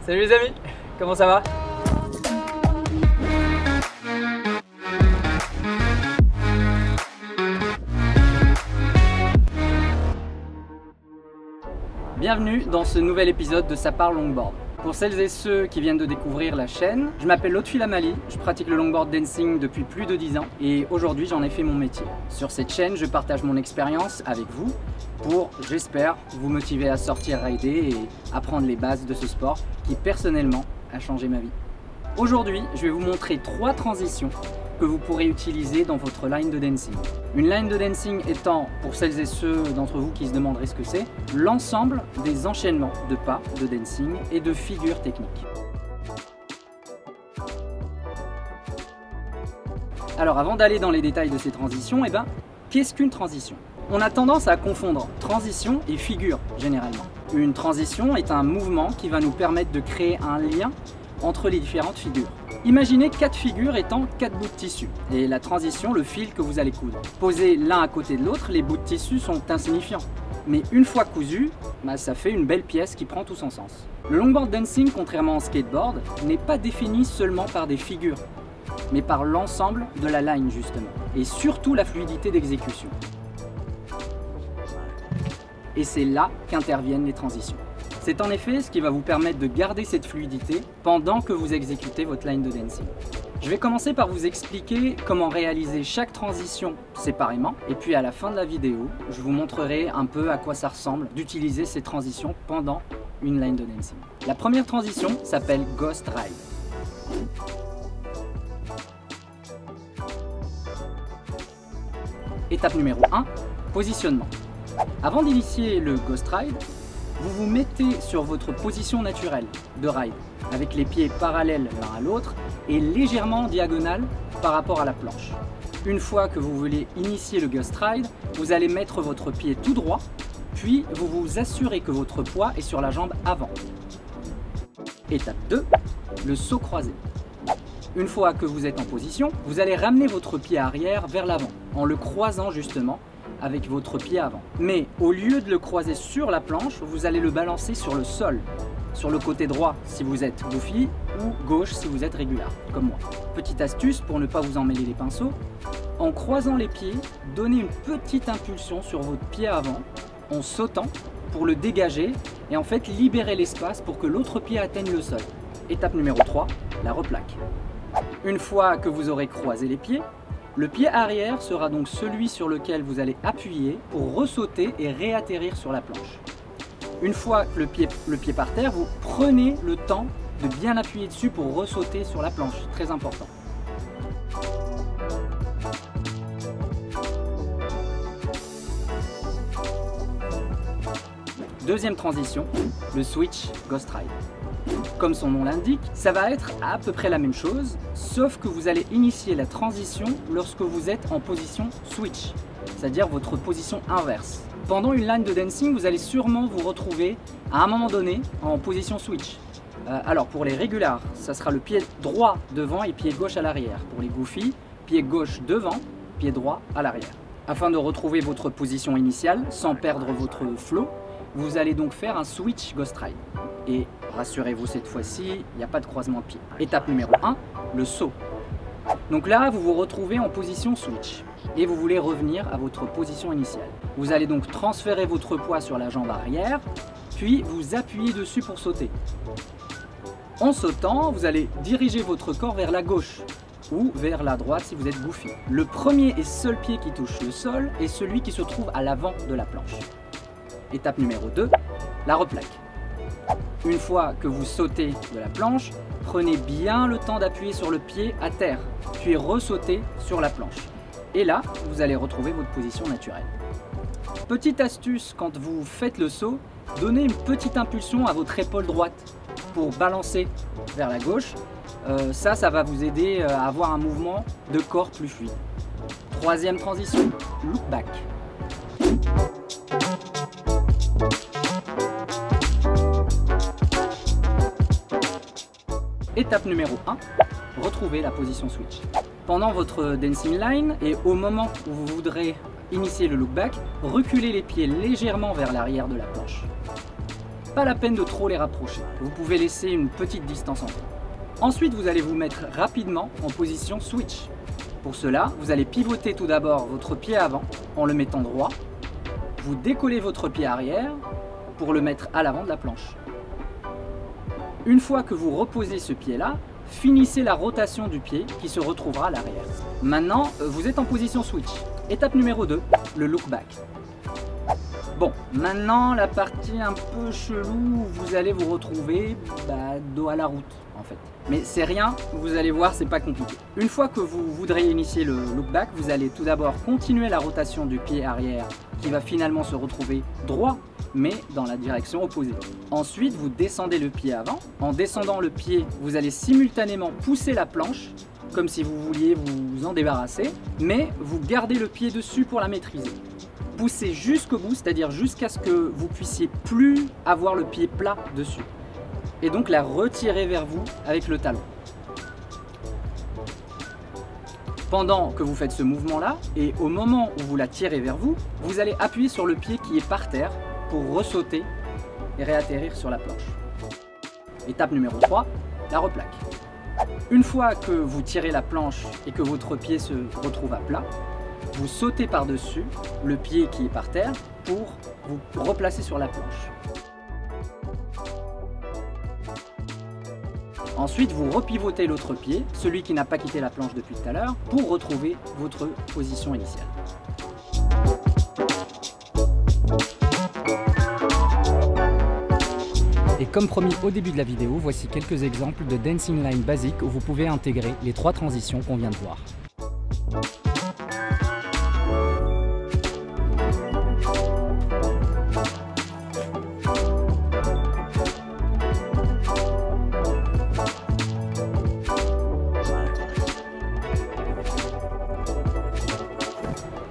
Salut les amis, comment ça va? Bienvenue dans ce nouvel épisode de Ça parle longboard. Pour celles et ceux qui viennent de découvrir la chaîne, je m'appelle Lotfi Lamali, je pratique le longboard dancing depuis plus de 10 ans et aujourd'hui j'en ai fait mon métier. Sur cette chaîne, je partage mon expérience avec vous pour, j'espère, vous motiver à sortir rider et apprendre les bases de ce sport qui personnellement a changé ma vie. Aujourd'hui, je vais vous montrer 3 transitions que vous pourrez utiliser dans votre line de dancing. Une line de dancing étant, pour celles et ceux d'entre vous qui se demanderaient ce que c'est, l'ensemble des enchaînements de pas de dancing et de figures techniques. Alors avant d'aller dans les détails de ces transitions, qu'est-ce qu'une transition? On a tendance à confondre transition et figure généralement. Une transition est un mouvement qui va nous permettre de créer un lien entre les différentes figures. Imaginez 4 figures étant 4 bouts de tissu et la transition, le fil que vous allez coudre. Posés l'un à côté de l'autre, les bouts de tissu sont insignifiants. Mais une fois cousus, ça fait une belle pièce qui prend tout son sens. Le longboard dancing, contrairement au skateboard, n'est pas défini seulement par des figures, mais par l'ensemble de la line justement, et surtout la fluidité d'exécution. Et c'est là qu'interviennent les transitions. C'est en effet ce qui va vous permettre de garder cette fluidité pendant que vous exécutez votre line de dancing. Je vais commencer par vous expliquer comment réaliser chaque transition séparément et puis à la fin de la vidéo, je vous montrerai un peu à quoi ça ressemble d'utiliser ces transitions pendant une line de dancing. La première transition s'appelle Ghost Ride. Étape numéro 1, positionnement. Avant d'initier le Ghost Ride, vous vous mettez sur votre position naturelle de ride, avec les pieds parallèles l'un à l'autre et légèrement en diagonale par rapport à la planche. Une fois que vous voulez initier le Ghost Ride, vous allez mettre votre pied tout droit, puis vous vous assurez que votre poids est sur la jambe avant. Étape 2, le saut croisé. Une fois que vous êtes en position, vous allez ramener votre pied arrière vers l'avant, en le croisant justement avec votre pied avant. Mais au lieu de le croiser sur la planche, vous allez le balancer sur le sol, sur le côté droit si vous êtes goofy ou gauche si vous êtes régulier, comme moi. Petite astuce pour ne pas vous emmêler les pinceaux, en croisant les pieds, donnez une petite impulsion sur votre pied avant en sautant pour le dégager et en fait libérer l'espace pour que l'autre pied atteigne le sol. Étape numéro 3, la replaque. Une fois que vous aurez croisé les pieds, le pied arrière sera donc celui sur lequel vous allez appuyer pour ressauter et réatterrir sur la planche. Une fois que le pied par terre, vous prenez le temps de bien appuyer dessus pour ressauter sur la planche, très important. Deuxième transition, le switch Ghost Ride. Comme son nom l'indique, ça va être à peu près la même chose, sauf que vous allez initier la transition lorsque vous êtes en position switch, c'est-à-dire votre position inverse. Pendant une line de dancing, vous allez sûrement vous retrouver à un moment donné en position switch. Alors pour les régulars, ça sera le pied droit devant et pied gauche à l'arrière. Pour les goofy, pied gauche devant, pied droit à l'arrière. Afin de retrouver votre position initiale sans perdre votre flow, vous allez donc faire un switch Ghost Ride. Et rassurez-vous, cette fois-ci, il n'y a pas de croisement de pied. Étape numéro 1, le saut. Donc là, vous vous retrouvez en position switch et vous voulez revenir à votre position initiale. Vous allez donc transférer votre poids sur la jambe arrière, puis vous appuyez dessus pour sauter. En sautant, vous allez diriger votre corps vers la gauche ou vers la droite si vous êtes goofy. Le premier et seul pied qui touche le sol est celui qui se trouve à l'avant de la planche. Étape numéro 2, la replaque. Une fois que vous sautez de la planche, prenez bien le temps d'appuyer sur le pied à terre, puis ressautez sur la planche. Et là, vous allez retrouver votre position naturelle. Petite astuce, quand vous faites le saut, donnez une petite impulsion à votre épaule droite pour balancer vers la gauche. Ça va vous aider à avoir un mouvement de corps plus fluide. Troisième transition, look back. Étape numéro 1, retrouvez la position switch. Pendant votre dancing line et au moment où vous voudrez initier le look back, reculez les pieds légèrement vers l'arrière de la planche. pas la peine de trop les rapprocher. Vous pouvez laisser une petite distance entre eux. Ensuite, vous allez vous mettre rapidement en position switch. Pour cela, vous allez pivoter tout d'abord votre pied avant en le mettant droit. Vous décollez votre pied arrière pour le mettre à l'avant de la planche. Une fois que vous reposez ce pied-là, finissez la rotation du pied qui se retrouvera à l'arrière. Maintenant, vous êtes en position switch. Étape numéro 2, le look back. Bon, maintenant la partie un peu chelou où vous allez vous retrouver dos à la route en fait. Mais c'est rien, vous allez voir, c'est pas compliqué. Une fois que vous voudrez initier le look back, vous allez tout d'abord continuer la rotation du pied arrière qui va finalement se retrouver droit mais dans la direction opposée. Ensuite, vous descendez le pied avant. En descendant le pied, vous allez simultanément pousser la planche comme si vous vouliez vous en débarrasser, mais vous gardez le pied dessus pour la maîtriser. Poussez jusqu'au bout, c'est-à-dire jusqu'à ce que vous puissiez plus avoir le pied plat dessus. Et donc la retirer vers vous avec le talon. Pendant que vous faites ce mouvement-là, et au moment où vous la tirez vers vous, vous allez appuyer sur le pied qui est par terre pour ressauter et réatterrir sur la planche. Étape numéro 3, la replaque. Une fois que vous tirez la planche et que votre pied se retrouve à plat, vous sautez par-dessus le pied qui est par terre pour vous replacer sur la planche. Ensuite, vous repivotez l'autre pied, celui qui n'a pas quitté la planche depuis tout à l'heure, pour retrouver votre position initiale. Et comme promis au début de la vidéo, voici quelques exemples de dancing line basique où vous pouvez intégrer les 3 transitions qu'on vient de voir.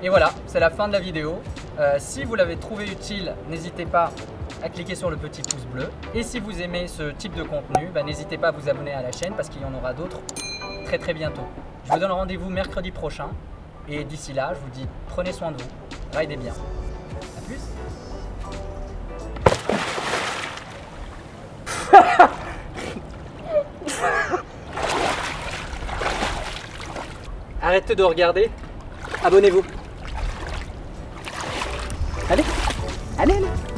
Et voilà, c'est la fin de la vidéo. Si vous l'avez trouvé utile, n'hésitez pas à cliquer sur le petit pouce bleu. Et si vous aimez ce type de contenu, n'hésitez pas à vous abonner à la chaîne parce qu'il y en aura d'autres très bientôt. Je vous donne rendez-vous mercredi prochain. Et d'ici là, je vous dis prenez soin de vous, ridez bien. A plus. Arrêtez de regarder, abonnez-vous. Allez, allez, allez.